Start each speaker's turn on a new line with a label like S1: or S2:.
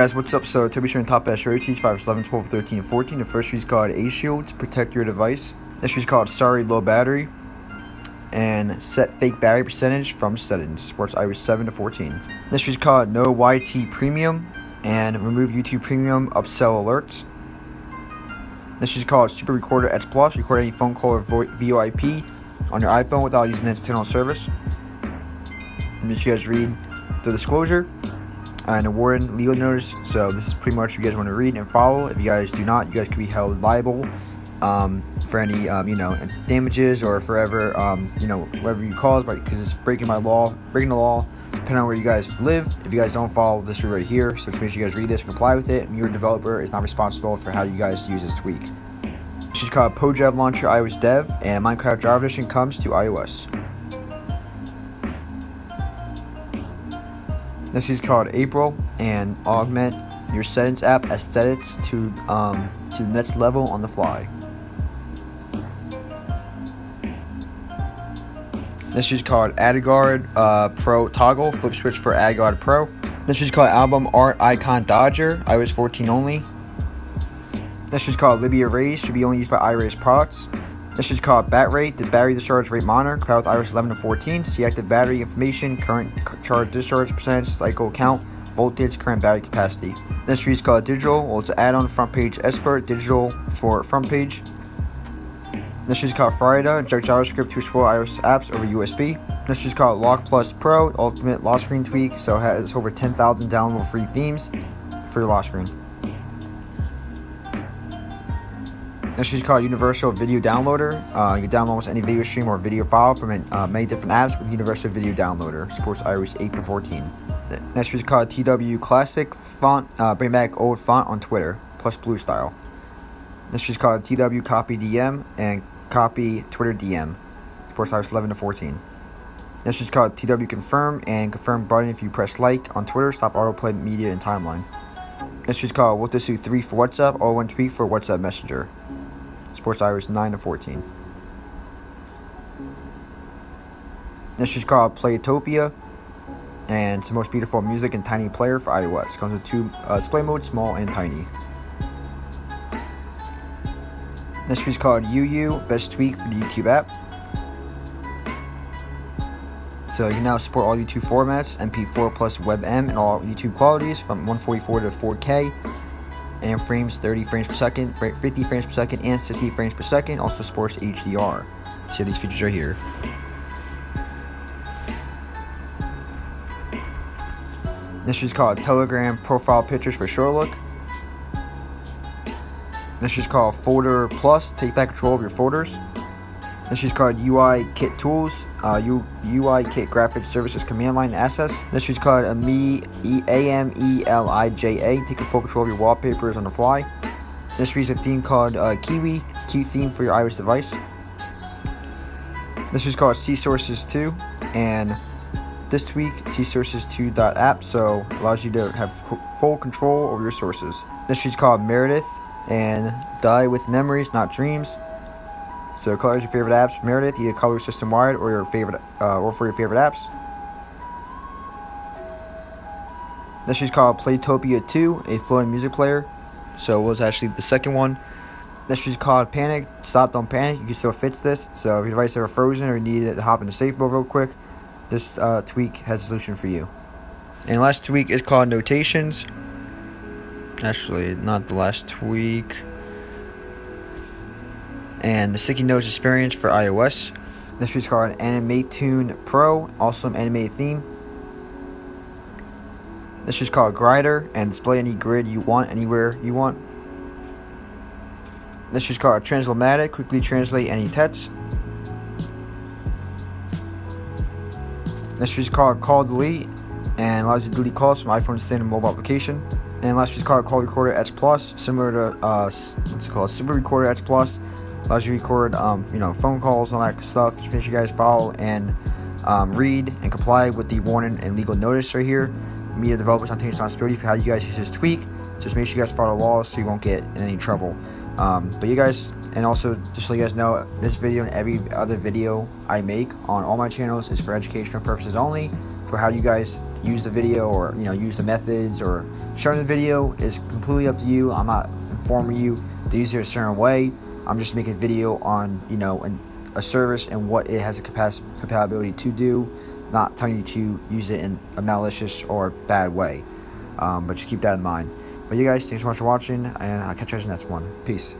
S1: Guys, what's up? So, to be sure in top show teach 5, 11, 12, 13, and 14. The first is called A Shield to protect your device. This is called Sorry Low Battery. And set fake battery percentage from settings. Supports iOS 7 to 14. This is called No YT Premium. And remove YouTube Premium upsell alerts. This is called Super Recorder X Plus. Record any phone call or VoIP on your iPhone without using an external service. And just you guys read the disclosure and a warning legal notice. So this is pretty much what you guys want to read and follow. If you guys do not, you guys could be held liable for any damages or forever whatever you cause, because it's breaking the law depending on where you guys live. If you guys don't follow this right here, so make sure you guys read this and comply with it, and your developer is not responsible for how you guys use this tweak. This is called PoJav Launcher iOS Dev, and Minecraft Java Edition comes to iOS. This is called April, and augment your settings app aesthetics to the next level on the fly. This is called AdGuard Pro Toggle Flip Switch for AdGuard Pro. This is called Album Art Icon Dodger iOS 14 only. This is called Libya Raise, should be only used by iRaise products. This is called Bat Rate, the battery discharge rate monitor, compatible with iOS 11 to 14. See active battery information, current charge discharge percentage, cycle count, voltage, current battery capacity. This is called Digital, well, it's an add-on front page expert, digital for front page. This is called Frida, inject JavaScript to explore iOS apps over USB. This is called Lock Plus Pro, ultimate lock screen tweak, so it has over 10,000 downloadable free themes for your lock screen. This is called Universal Video Downloader. You can download almost any video stream or video file from many different apps with Universal Video Downloader. Supports iOS 8 to 14. Next is called TW Classic Font. Bring back old font on Twitter, plus blue style. This is called TW Copy DM and Copy Twitter DM. Supports iOS 11 to 14. This is called TW Confirm and Confirm button if you press like on Twitter. Stop autoplay media and timeline. This is called What to Do 3 for WhatsApp. All one tweak for WhatsApp Messenger. Supports iOS 9 to 14. This is called Playtopia, and it's the most beautiful music and tiny player for iOS. Comes with two display modes, small and tiny. This is called UU, best tweak for the YouTube app. So you can now support all YouTube formats, MP4 plus WebM, and all YouTube qualities from 144 to 4K. And frames 30 frames per second, 50 frames per second, and 60 frames per second. Also supports HDR. See these features right here. This is called Telegram Profile Pictures for Sure Look. This is called Folder Plus. Take back control of your folders. This is called UI Kit Tools. UI Kit Graphics Services Command Line Access. This is called AMELIJA. Take full control of your wallpapers on the fly. This is a theme called Kiwi. Cute theme for your iOS device. This is called C-Sources 2. And this tweak, C-Sources2.app, so allows you to have full control over your sources. This is called Meredith and Die with Memories, Not Dreams. So colors your favorite apps. Meredith, either color system wide or your favorite or for your favorite apps. This is called Playtopia 2, a floating music player. So it was actually the second one. This is called Panic. Stop, don't panic. You can still fix this. So if your device is ever frozen or you need to hop into safe mode real quick, this tweak has a solution for you. And the last tweak is called Notations. Actually, not the last tweak. And the Sticky Notes experience for iOS. This is called AnimateTune Pro, also an animated theme. This is called Grider, and display any grid you want anywhere you want. This is called Translamatic, quickly translate any text. This is called Call Delete, and allows you to delete calls from iPhone standard mobile application. And last is called Call Recorder X Plus, similar to what's it called, Super Recorder X Plus. Allows you to record, phone calls and all that stuff. Just make sure you guys follow and read and comply with the warning and legal notice right here. Media developers not taking responsibility for how you guys use this tweak. Just make sure you guys follow the laws so you won't get in any trouble. But you guys, and also just so you guys know, this video and every other video I make on all my channels is for educational purposes only. for how you guys use the video, or use the methods, or sharing the video is completely up to you. I'm not informing you to use it a certain way. I'm just making a video on a service and what it has a compatibility to do, not telling you to use it in a malicious or bad way. But just keep that in mind. But you guys, thanks so much for watching, and I'll catch you guys in the next one. Peace.